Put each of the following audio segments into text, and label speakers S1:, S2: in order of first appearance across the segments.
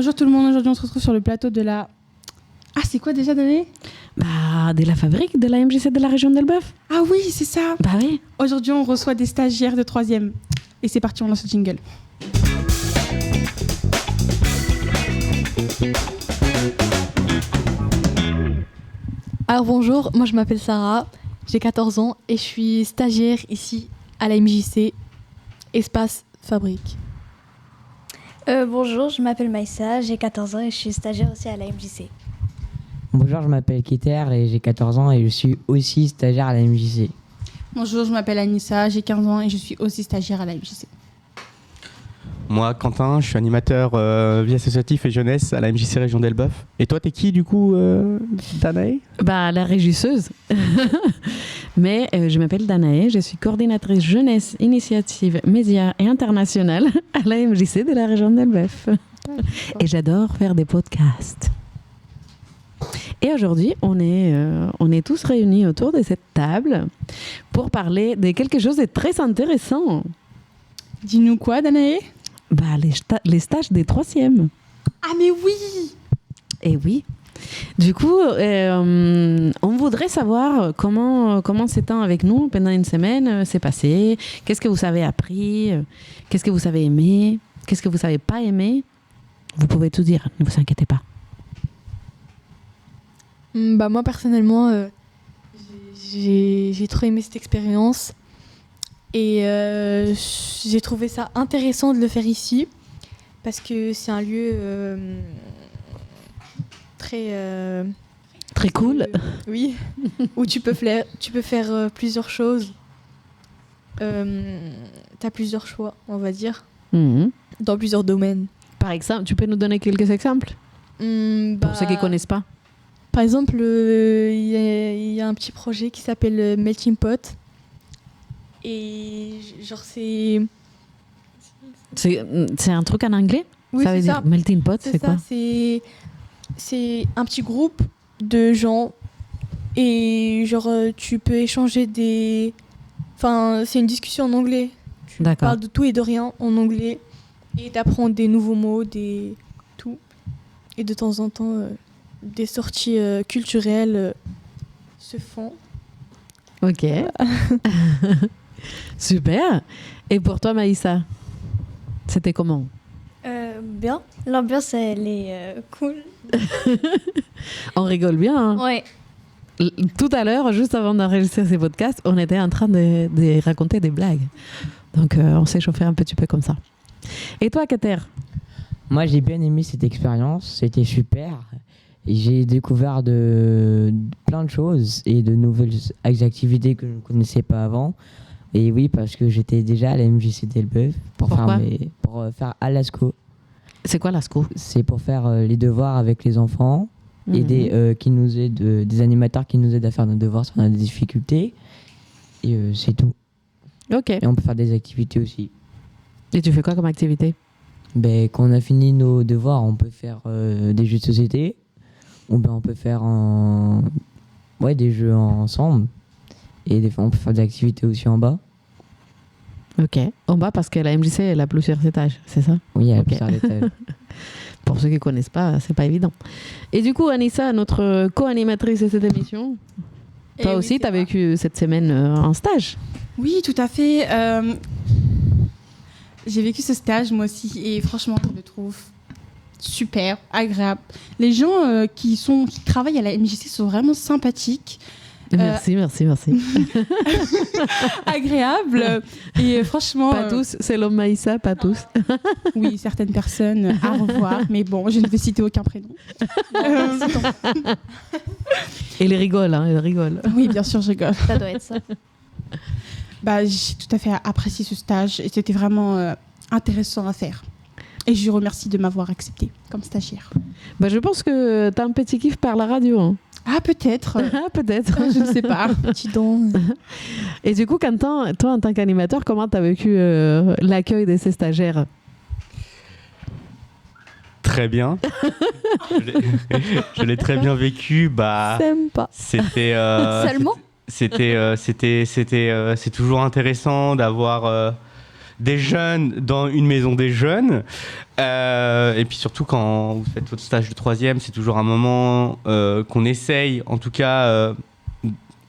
S1: Bonjour tout le monde, aujourd'hui on se retrouve sur le plateau de la... Ah, c'est quoi déjà donné?
S2: De la fabrique de la MJC de la région d'Elbeuf.
S1: Ah oui, c'est ça.
S2: Bah oui.
S1: Aujourd'hui on reçoit des stagiaires de 3e. Et c'est parti, on lance le jingle.
S3: Alors bonjour, moi je m'appelle Sarah, j'ai 14 ans et je suis stagiaire ici à la MJC, Espace Fabrique.
S4: Bonjour, je m'appelle Maïssa, j'ai 14 ans et je suis stagiaire aussi à la MJC.
S5: Bonjour, je m'appelle Keter et j'ai 14 ans et je suis aussi stagiaire à la MJC.
S1: Bonjour, je m'appelle Anissa, j'ai 15 ans et je suis aussi stagiaire à la MJC.
S6: Moi, Quentin, je suis animateur vie associative et jeunesse à la MJC Région d'Elbeuf. Et toi, t'es qui du coup, Danae?
S2: La régisseuse. Mais je m'appelle Danae, je suis coordinatrice jeunesse, initiative, médias et internationale à la MJC de la région d'Elbeuf. Et j'adore faire des podcasts. Et aujourd'hui, on est tous réunis autour de cette table pour parler de quelque chose de très intéressant.
S1: Dis-nous quoi, Danae?
S2: Les stages des 3e.
S1: Ah mais oui!
S2: Et oui. Du coup, on voudrait savoir comment ce temps avec nous pendant une semaine s'est passé. Qu'est-ce que vous avez appris? Qu'est-ce que vous avez aimé? Qu'est-ce que vous n'avez pas aimé? Vous pouvez tout dire, ne vous inquiétez pas.
S3: Moi personnellement, j'ai trop aimé cette expérience et j'ai trouvé ça intéressant de le faire ici parce que c'est un lieu très
S2: cool.
S3: Oui, où tu peux faire plusieurs choses. T'as plusieurs choix, on va dire, dans plusieurs domaines.
S2: Par exemple, tu peux nous donner quelques exemples pour ceux qui ne connaissent pas?
S3: Par exemple, il y a un petit projet qui s'appelle Melting Pot. Et genre c'est
S2: un truc en anglais?
S3: Oui,
S2: ça veut dire Melting Pot, c'est quoi?
S3: C'est un petit groupe de gens et genre tu peux échanger des... Enfin, c'est une discussion en anglais. Tu parles de tout et de rien en anglais et t'apprends des nouveaux mots, tout. Et de temps en temps... des sorties culturelles se font.
S2: Ok. Super. Et pour toi, Maïssa, c'était comment?
S4: Bien. L'ambiance, elle est cool.
S2: On rigole bien. Hein?
S4: Ouais.
S2: Tout à l'heure, juste avant d'enregistrer ces podcasts, on était en train de raconter des blagues. Donc, on s'est chauffé un petit peu comme ça. Et toi, Keter?
S5: Moi, j'ai bien aimé cette expérience. C'était super. J'ai découvert plein de choses et de nouvelles activités que je ne connaissais pas avant. Et oui, parce que j'étais déjà à la MJC d'Elbeuf pour faire à l'ASCO.
S2: C'est quoi l'ASCO? C'est
S5: pour faire les devoirs avec les enfants et des animateurs qui nous aident à faire nos devoirs si on a des difficultés. Et c'est tout.
S2: Ok.
S5: Et on peut faire des activités aussi.
S2: Et tu fais quoi comme activité?
S5: Quand on a fini nos devoirs, on peut faire des jeux de société. Ou on peut faire des jeux ensemble. Et des fois, on peut faire des activités aussi en bas.
S2: Ok. En bas, parce que la MJC, elle a plusieurs étages, c'est ça?
S5: Oui, elle a plusieurs étages.
S2: Pour ceux qui ne connaissent pas, c'est pas évident. Et du coup, Anissa, notre co-animatrice de cette émission, toi aussi, tu as vécu cette semaine en stage?
S1: Oui, tout à fait. J'ai vécu ce stage, moi aussi. Et franchement, je le trouve... super, agréable. Les gens qui travaillent à la MJC sont vraiment sympathiques.
S2: Merci.
S1: Agréable. Et franchement...
S2: Pas tous, c'est l'homme Maïssa, pas tous.
S1: Oui, certaines personnes, à revoir. Mais bon, je ne vais citer aucun prénom.
S2: Elle rigole, elle rigole.
S1: Oui, bien sûr, je rigole.
S4: Ça doit être ça.
S1: J'ai tout à fait apprécié ce stage et c'était vraiment intéressant à faire. Et je remercie de m'avoir accepté comme stagiaire.
S2: Je pense que tu as un petit kiff par la radio. Hein.
S1: Ah, peut-être.
S2: Peut-être.
S1: Je ne sais pas.
S3: Petit don.
S2: Et du coup, Quentin, toi, en tant qu'animateur, comment tu as vécu l'accueil de ces stagiaires?
S6: Très bien. Je l'ai très bien vécu.
S3: Sympa.
S6: C'était...
S4: Seulement
S6: c'est toujours intéressant d'avoir des jeunes dans une maison des jeunes. Et puis surtout quand vous faites votre stage de 3e, c'est toujours un moment qu'on essaye, en tout cas,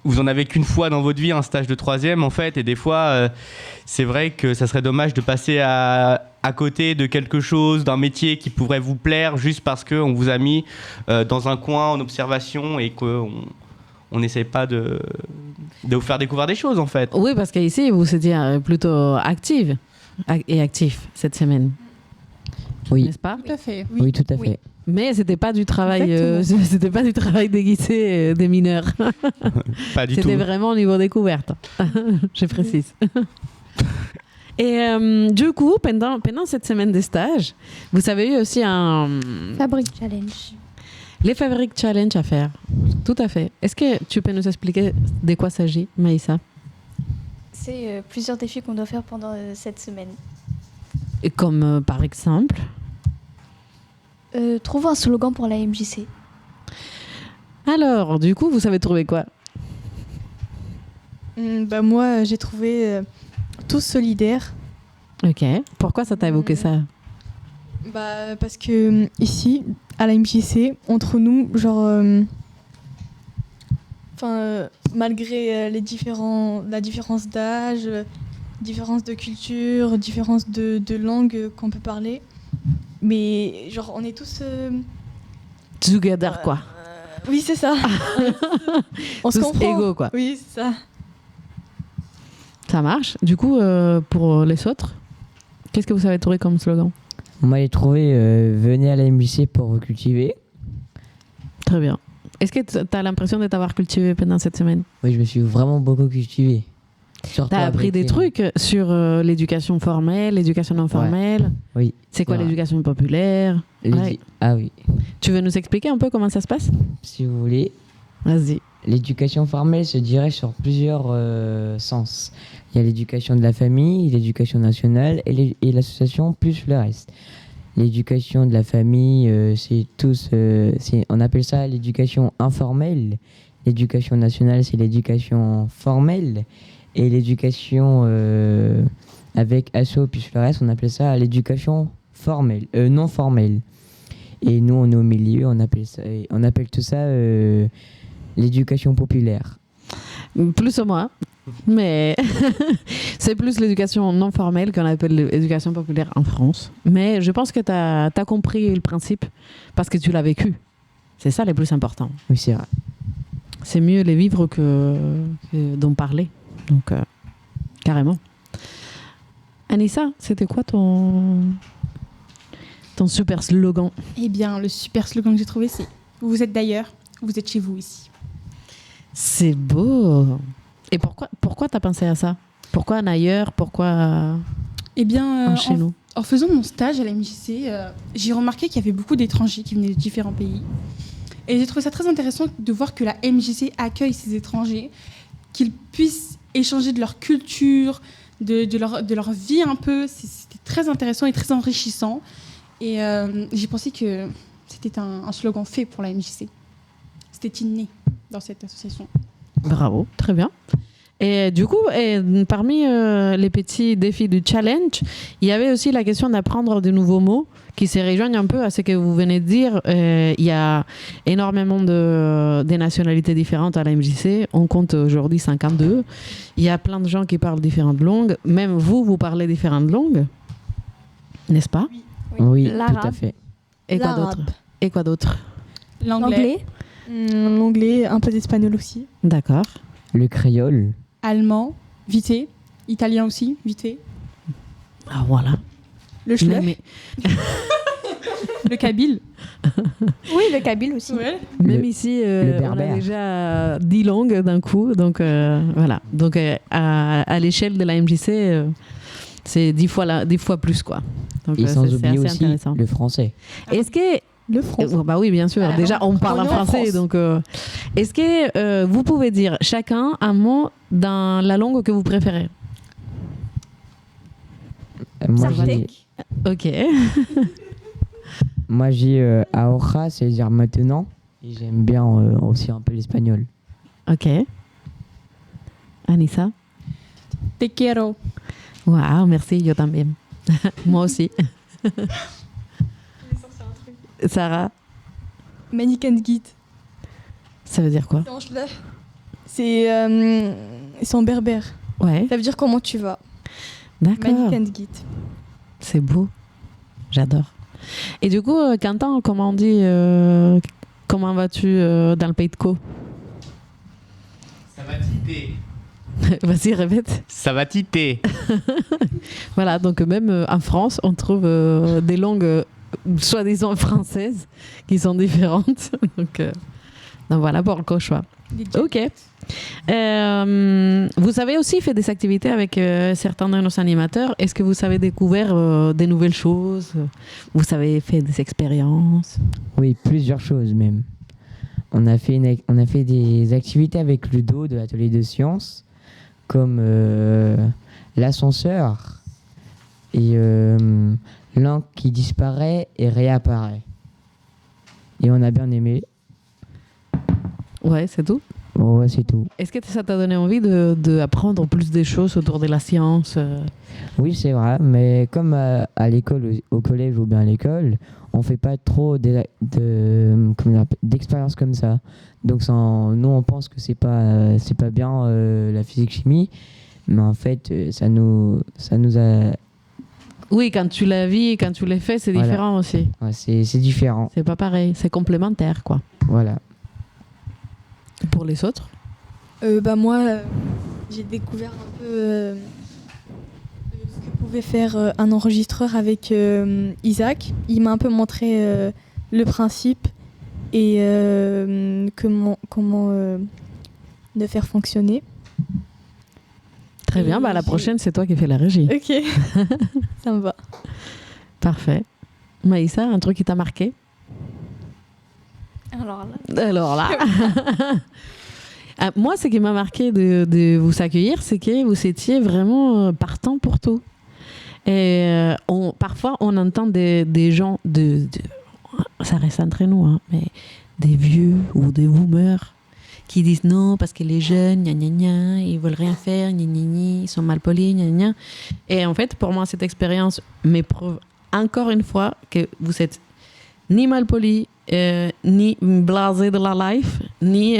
S6: vous en avez qu'une fois dans votre vie un stage de 3e en fait, et des fois c'est vrai que ça serait dommage de passer à côté de quelque chose, d'un métier qui pourrait vous plaire juste parce qu'on vous a mis dans un coin en observation et qu'on n'essaie pas de vous faire découvrir des choses en fait.
S2: Oui, parce qu'ici, vous étiez plutôt active et actif cette semaine.
S5: Oui.
S2: N'est-ce pas?
S1: Tout à fait.
S5: Oui, tout à fait.
S2: Mais c'était pas du travail, c'était pas du travail déguisé des mineurs.
S6: Pas du tout.
S2: C'était vraiment au niveau découverte. Je précise. Et du coup, pendant cette semaine de stage, vous avez eu aussi
S4: Fabrique Challenge.
S2: les Fabric Challenge à faire. Tout à fait. Est-ce que tu peux nous expliquer de quoi s'agit, Maïssa?
S4: C'est plusieurs défis qu'on doit faire pendant cette semaine.
S2: Et comme par exemple?
S4: Trouver un slogan pour la MJC.
S2: Alors, du coup, vous savez trouver quoi?
S3: Moi, j'ai trouvé tous solidaires.
S2: Ok. Pourquoi ça t'a évoqué ça?
S3: Parce que ici, à la MJC, entre nous, genre, malgré la différence d'âge, différence de culture, différence de langue qu'on peut parler, mais genre on est tous
S2: Together, quoi.
S3: oui, c'est ça. On se
S2: Tous
S3: comprend.
S2: égaux, quoi.
S3: Oui, c'est ça.
S2: Ça marche. Du coup, pour les autres, qu'est-ce que vous savez trouver comme slogan?
S5: Moi, j'ai trouvé venez à la MJC pour vous cultiver.
S2: Très bien. Est-ce que tu as l'impression de t'avoir cultivé pendant cette semaine?
S5: Oui, je me suis vraiment beaucoup cultivé. Surtout
S2: Tu as appris
S5: avec
S2: des trucs sur l'éducation formelle, l'éducation non formelle.
S5: Oui.
S2: C'est quoi
S5: Ouais.
S2: l'éducation populaire? Ouais.
S5: Ah oui,
S2: Tu veux nous expliquer un peu comment ça se passe?
S5: si vous voulez.
S2: Vas-y.
S5: L'éducation formelle se dirige sur plusieurs sens. Il y a l'éducation de la famille, l'éducation nationale et l'association plus le reste. L'éducation de la famille, on appelle ça l'éducation informelle. L'éducation nationale, c'est l'éducation formelle. Et l'éducation avec asso plus le reste, on appelle ça l'éducation formelle, non formelle. Et nous, on est au milieu, on appelle tout ça l'éducation populaire.
S2: Plus ou moins. Mais c'est plus l'éducation non formelle qu'on appelle l'éducation populaire en France. Mais je pense que tu as compris le principe parce que tu l'as vécu. C'est ça le plus important.
S5: Oui, c'est vrai.
S2: C'est mieux les vivre que d'en parler. Donc, carrément. Anissa, c'était quoi ton super slogan?
S1: Eh bien, le super slogan que j'ai trouvé, c'est « Vous êtes d'ailleurs, vous êtes chez vous ici ».
S2: C'est beau. Et pourquoi t'as pensé à ça? Pourquoi un ailleurs? Pourquoi
S1: Eh bien,
S2: chez nous?
S1: en faisant mon stage à la MJC, j'ai remarqué qu'il y avait beaucoup d'étrangers qui venaient de différents pays. Et j'ai trouvé ça très intéressant de voir que la MJC accueille ces étrangers, qu'ils puissent échanger de leur culture, de leur vie un peu. C'était très intéressant et très enrichissant. Et j'ai pensé que c'était un slogan fait pour la MJC. C'était inné dans cette association.
S2: Bravo, très bien. Et du coup, parmi les petits défis du challenge, il y avait aussi la question d'apprendre de nouveaux mots qui se rejoignent un peu à ce que vous venez de dire. Il y a énormément de nationalités différentes à la MJC. On compte aujourd'hui 52. Il y a plein de gens qui parlent différentes langues. Même vous parlez différentes langues, n'est-ce pas?
S5: Oui,
S4: L'arabe.
S5: tout à fait.
S2: Et quoi
S3: L'arabe.
S2: d'autre? Et quoi d'autre?
S1: L'anglais,
S3: L'anglais, un peu d'espagnol aussi.
S2: D'accord.
S5: Le créole.
S1: allemand, vite, italien aussi, vite,
S2: Ah voilà.
S1: le schlepp,
S2: Mais-
S1: le kabyle.
S4: Oui, le kabyle aussi.
S2: Même
S5: Le-
S2: ici,
S5: le
S2: on a
S5: berbère.
S2: déjà 10 langues d'un coup. Donc, voilà. Donc, à l'échelle de la MJC, c'est 10 fois plus, quoi. Donc,
S5: Et sans
S2: c'est
S5: oublier
S2: assez
S5: aussi
S2: intéressant.
S5: le français.
S2: Est-ce que...
S3: Le français.
S2: bah oui, bien sûr. Déjà, on parle
S3: on
S2: en
S3: est en
S2: français.
S3: France.
S2: Donc, est-ce que vous pouvez dire chacun un mot dans la langue que vous préférez?
S5: Moi,
S4: Sartek.
S2: Ok.
S5: j'ai ahora, c'est-à-dire maintenant. Et j'aime bien aussi un peu l'espagnol.
S2: Ok. Anissa?
S1: Te quiero.
S2: Waouh, merci, yo también. Moi aussi. Sarah,
S3: Manican Git.
S2: ça veut dire quoi?
S3: C'est en berbère.
S2: Ouais,
S3: Ça veut dire comment tu vas.
S2: d'accord.
S3: Manican Git.
S2: C'est beau. J'adore. Et du coup, Quentin, comment on dit comment vas-tu dans le pays de Co?
S6: Ça va titer.
S2: Vas-y, répète.
S6: Ça va titer.
S2: Voilà, donc même en France, on trouve des langues soi-disant françaises qui sont différentes. donc voilà pour le choix. Ok. Vous avez aussi fait des activités avec certains de nos animateurs. Est-ce que vous avez découvert des nouvelles choses? Vous avez fait des expériences?
S5: Oui, plusieurs choses même. On a fait des activités avec Ludo de l'atelier de sciences, comme l'ascenseur et l'encre qui disparaît et réapparaît. Et on a bien aimé.
S2: Ouais, c'est tout.
S5: Bon, ouais, c'est tout.
S2: Est-ce que ça t'a donné envie d'apprendre plus des choses autour de la science?
S5: Oui, c'est vrai, mais comme à l'école, au collège ou bien à l'école, on fait pas trop d'expériences comme ça. Donc nous, on pense que c'est pas bien la physique-chimie, mais en fait, ça nous a...
S2: Oui, quand tu l'as vu, quand tu l'as fait, c'est
S5: Voilà.
S2: différent aussi.
S5: Ouais, c'est différent.
S2: C'est pas pareil, c'est complémentaire, quoi.
S5: Voilà.
S2: Pour les autres?
S3: Moi, j'ai découvert un peu ce que pouvait faire un enregistreur avec Isaac. Il m'a un peu montré le principe et comment le faire fonctionner.
S2: Très bien, la prochaine, c'est toi qui fais la régie.
S3: Ok, ça me va.
S2: Parfait. Maïssa, un truc qui t'a marqué? Alors là. Moi, ce qui m'a marqué de vous accueillir, c'est que vous étiez vraiment partant pour tout. Et parfois, on entend des gens, ça reste entre nous, hein, mais des vieux ou des boomers qui disent non parce que les jeunes, gna gna gna, ils veulent rien faire, gna gna gna, ils sont mal polis, gna gna. Et en fait, pour moi, cette expérience m'éprouve encore une fois que vous êtes ni mal poli, ni blasé de la life, ni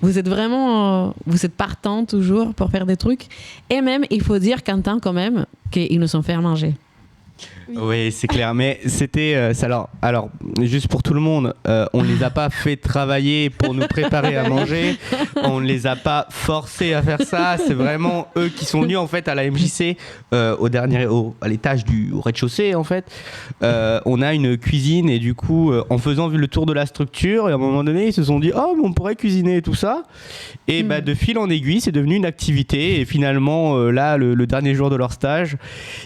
S2: vous êtes vraiment vous êtes partant toujours pour faire des trucs. Et même, il faut dire, Quentin, quand même, qu'ils nous ont fait à manger.
S6: Oui, c'est clair. Mais c'était alors juste pour tout le monde, on les a pas fait travailler pour nous préparer à manger. On ne les a pas forcés à faire ça. C'est vraiment eux qui sont venus en fait à la MJC à l'étage au rez-de-chaussée en fait. On a une cuisine et du coup, en faisant le tour de la structure, et à un moment donné, ils se sont dit oh, mais on pourrait cuisiner et tout ça. Et de fil en aiguille, c'est devenu une activité. Et finalement, là, le dernier jour de leur stage,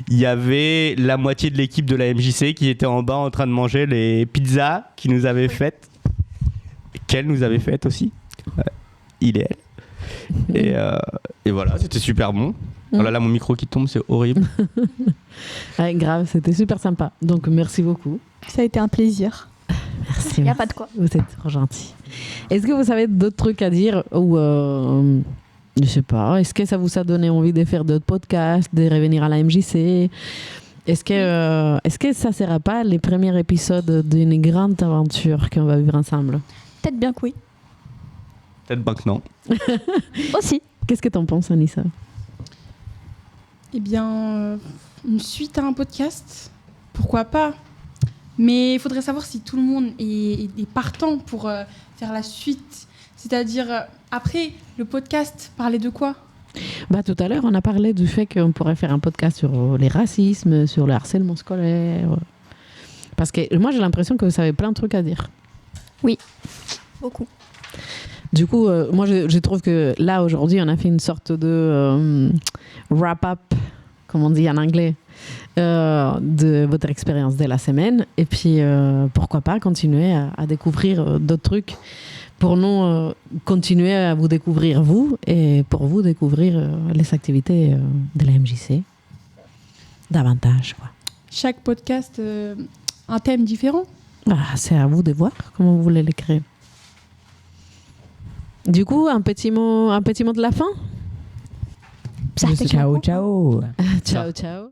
S6: il y avait la moitié de l'équipe de la MJC qui était en bas en train de manger les pizzas qu'ils nous avaient faites, qu'elle nous avait faites aussi, il et elle. Et voilà, c'était super bon. Oh là là, mon micro qui tombe, c'est horrible.
S2: Ouais, grave, c'était super sympa. Donc merci beaucoup.
S3: Ça a été un plaisir.
S2: Merci.
S4: Il n'y a pas de quoi.
S2: Vous êtes trop gentil. Est-ce que vous avez d'autres trucs à dire ou je sais pas, est-ce que ça vous a donné envie de faire d'autres podcasts, de revenir à la MJC? Est-ce que ça sera pas les premiers épisodes d'une grande aventure qu'on va vivre ensemble?
S4: Peut-être bien que oui.
S6: Peut-être pas que non.
S4: Aussi.
S2: Qu'est-ce que t'en penses, Anissa?
S1: Eh bien, une suite à un podcast, pourquoi pas? Mais il faudrait savoir si tout le monde est partant pour faire la suite. C'est-à-dire, après, le podcast, parler de quoi?
S2: Tout à l'heure, on a parlé du fait qu'on pourrait faire un podcast sur les racismes, sur le harcèlement scolaire. Parce que moi, j'ai l'impression que vous avez plein de trucs à dire.
S4: Oui, beaucoup.
S2: Du coup, moi, je trouve que là, aujourd'hui, on a fait une sorte de wrap-up, comme on dit en anglais, de votre expérience de la semaine. Et puis, pourquoi pas continuer à découvrir d'autres trucs pour nous continuer à vous découvrir vous et pour vous découvrir les activités de la MJC davantage, quoi.
S1: Chaque podcast, un thème différent.
S2: C'est à vous de voir comment vous voulez les créer. Du coup, un petit mot de la fin?
S5: Ciao, ciao.
S2: Ciao, ciao.